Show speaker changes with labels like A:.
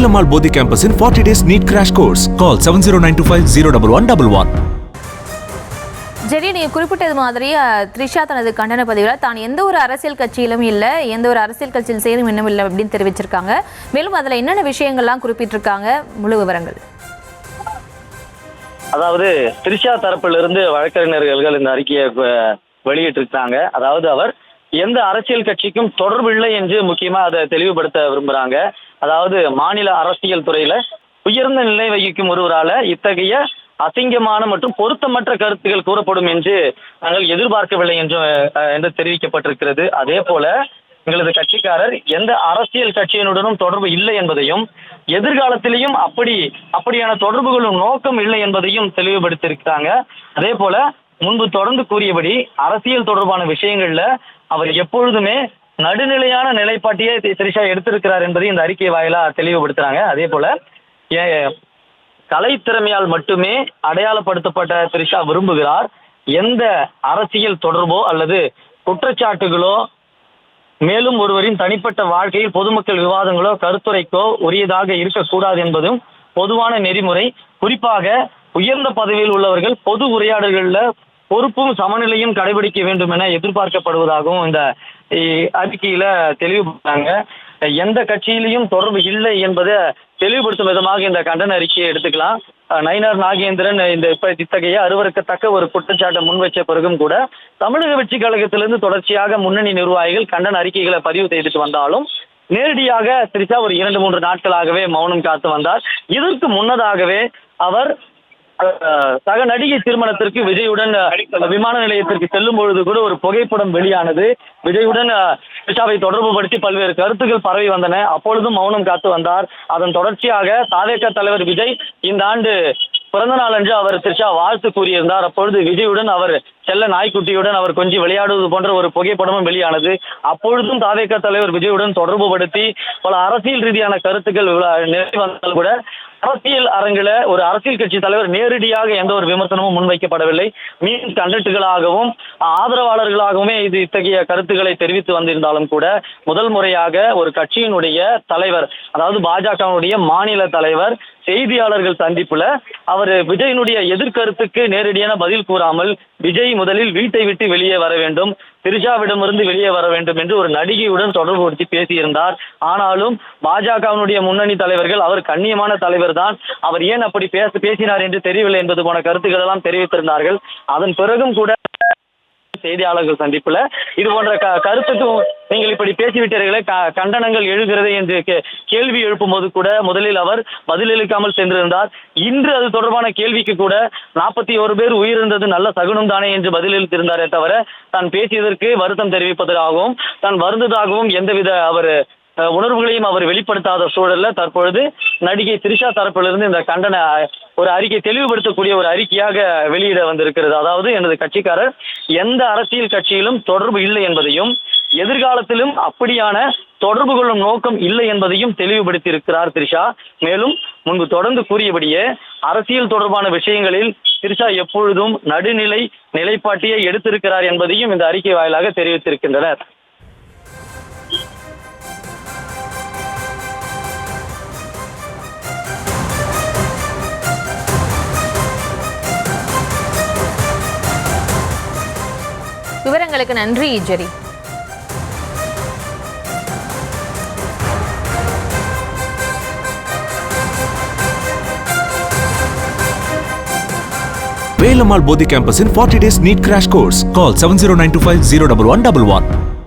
A: Velamal Bodhi campus in 40 days NEET crash course. Call 70925 01111.
B: ஜெரி, நீங்க குறிப்பிட்டது மாதிரி த்ரிஷா தனது கண்டன பதிவில் தான் எந்த ஒரு அரசியல் கட்சியிலும் இல்லை, எந்த ஒரு அரசியல் கட்சியில் சேரும் இன்னும் இல்லை அப்படின்னு தெரிவிச்சிருக்காங்க. மேலும் அதில் என்னென்ன விஷயங்கள்லாம் குறிப்பிட்டிருக்காங்க, முழு விவரங்கள்.
C: அதாவது த்ரிஷா தரப்பிலிருந்து வழக்கறிஞர்கள் இந்த அறிக்கையை வெளியிட்டிருக்காங்க. அதாவது அவர் எந்த அரசியல் கட்சிக்கும் தொடர்பு இல்லை என்று முக்கியமா அதை தெளிவுபடுத்த விரும்புறாங்க. அதாவது மாநில அரசியல் துறையில உயர்ந்த நிலை வகிக்கும் ஒருவரால இத்தகைய அசிங்கமான மற்றும் பொருத்தமற்ற கருத்துக்கள் கூறப்படும் என்று நாங்கள் எதிர்பார்க்கவில்லை என்று தெரிவிக்கப்பட்டிருக்கிறது. அதே போல எங்களது கட்சிக்காரர் எந்த அரசியல் கட்சியினுடனும் தொடர்பு இல்லை என்பதையும், எதிர்காலத்திலேயும் அப்படியான தொடர்புகளும் நோக்கம் இல்லை என்பதையும் தெளிவுபடுத்தியிருக்கிறாங்க. அதே போல முன்பு தொடர்ந்து கூறியபடி அரசியல் தொடர்பான விஷயங்கள்ல அவர் எப்பொழுதுமே நடுநிலையான நிலைப்பாட்டையே த்ரிஷா எடுத்திருக்கிறார் என்பதை இந்த அறிக்கை வாயிலா தெளிவுபடுத்துறாங்க. அதே போல கலைத்திறமையால் மட்டுமே அடையாளப்படுத்தப்பட்ட த்ரிஷா விரும்புகிறார். எந்த அரசியல் தொடர்போ அல்லது குற்றச்சாட்டுகளோ மேலும் ஒருவரின் தனிப்பட்ட வாழ்க்கையில் பொதுமக்கள் விவாதங்களோ கருத்துரைக்கோ உரியதாக இருக்கக்கூடாது என்பதும் பொதுவான நெறிமுறை. குறிப்பாக உயர்ந்த பதவியில் உள்ளவர்கள் பொது உரையாடல்கள்ல பொறுப்பும் சமநிலையும் கடைபிடிக்க வேண்டும் என எதிர்பார்க்கப்படுவதாகவும் இந்த அறிக்கையில தெளிவுபடுத்தாங்க. எந்த கட்சியிலையும் தொடர்பு இல்லை என்பதை தெளிவுபடுத்தும் விதமாக இந்த கண்டன அறிக்கையை எடுத்துக்கலாம். நயினார் நாகேந்திரன் இத்தகைய அருவருக்கத்தக்க ஒரு குற்றச்சாட்டை முன்வைச்ச பிறகும் கூட தமிழக வெற்றி கழகத்திலிருந்து தொடர்ச்சியாக முன்னணி நிர்வாகிகள் கண்டன அறிக்கைகளை பதிவு செய்துட்டு வந்தாலும் நேரடியாக த்ரிஷா ஒரு 2-3 நாட்களாகவே மௌனம் காத்து வந்தார். இதற்கு முன்னதாகவே அவர் சக நடிகை திருமணத்திற்கு விஜயுடன் விமான நிலையத்திற்கு செல்லும் பொழுது கூட ஒரு புகைப்படம் வெளியானது. விஜயுடன் த்ரிஷாவை தொடர்பு படுத்தி பல்வேறு கருத்துக்கள் பரவி வந்தன. அப்பொழுதும் மௌனம் காத்து வந்தார். அதன் தொடர்ச்சியாக தாவேக தலைவர் விஜய் இந்த ஆண்டு பிறந்த நாள் அன்று அவர் த்ரிஷா வாழ்த்து கூறியிருந்தார். அப்பொழுது விஜயுடன் அவர் செல்ல நாய்க்குட்டியுடன் அவர் கொஞ்சம் விளையாடுவது போன்ற ஒரு புகைப்படமும் வெளியானது. அப்பொழுதும் தாவேக தலைவர் விஜயுடன் தொடர்பு படுத்தி பல அரசியல் ரீதியான கருத்துக்கள் நிறைவு வந்தால் கூட அரசியல் அரங்கில ஒரு அரசியல் கட்சி தலைவர் நேரடியாக எந்த ஒரு விமர்சனமும் முன்வைக்கப்படவில்லை. மீன் கண்டட்டுகளாகவும் ஆதரவாளர்களாகவுமே இத்தகைய கருத்துக்களை தெரிவித்து வந்திருந்தாலும் கூட முதல் முறையாக ஒரு கட்சியினுடைய தலைவர், அதாவது பாஜகவுடைய மாநில தலைவர் செய்தியாளர்கள் சந்திப்புல அவர் விஜயினுடைய எதிர்கருத்துக்கு நேரடியான பதில் கூறாமல் விஜய் முதலில் வீட்டை விட்டு வெளியே வர வேண்டும், த்ரிஷாவிடமிருந்து வெளியே வர வேண்டும் என்று ஒரு நடிகையுடன் தொடர்பு படுத்தி பேசியிருந்தார். ஆனாலும் பாஜகவினுடைய முன்னணி தலைவர்கள் அவர் கண்ணியமான தலைவர் தான், அவர் ஏன் அப்படி பேசினார் என்று தெரியவில்லை என்பது போன கருத்துக்கள் எல்லாம் தெரிவித்திருந்தார்கள். அதன் பிறகும் கூட செய்தியாளர்கள் சந்திப்புல இது போன்ற கருத்துக்கும் நீங்கள் இப்படி பேசிவிட்டீர்களே, கண்டனங்கள் எழுகிறது என்று கேள்வி எழுப்பும் போது கூட முதலில் அவர் பதிலளிக்காமல் சென்றிருந்தார். இன்று அது தொடர்பான கேள்விக்கு கூட 41 பேர் உயிரிழந்தது நல்ல சகுனம் தானே என்று பதிலளித்திருந்தாரே தவிர தான் பேசியதற்கு வருத்தம் தெரிவிப்பதாகவும் தான் வருந்ததாகவும் எந்தவித அவர் உணர்வுகளையும் அவர் வெளிப்படுத்தாத சூழல்ல தற்பொழுது நடிகை த்ரிஷா தரப்பிலிருந்து இந்த கண்டன ஒரு அறிக்கை தெளிவுபடுத்தக்கூடிய ஒரு அறிக்கையாக வெளியிட வந்திருக்கிறது. அதாவது எனது கட்சிக்காரர் எந்த அரசியல் கட்சியிலும் தொடர்பு இல்லை என்பதையும், எதிர்காலத்திலும் அப்படியான தொடர்பு கொள்ளும் நோக்கம் இல்லை என்பதையும் தெளிவுபடுத்தி இருக்கிறார் த்ரிஷா. மேலும் முன்பு தொடர்ந்து கூறியபடியே அரசியல் தொடர்பான விஷயங்களில் த்ரிஷா எப்பொழுதும் நடுநிலை நிலைப்பாட்டையே எடுத்திருக்கிறார் என்பதையும் இந்த அறிக்கை வாயிலாக தெரிவித்திருக்கின்றனர்.
B: விவரங்களுக்கு நன்றி ஜெரி.
A: Velamal Bodhi campus in 40 days NEET crash course. Call 70925 01111.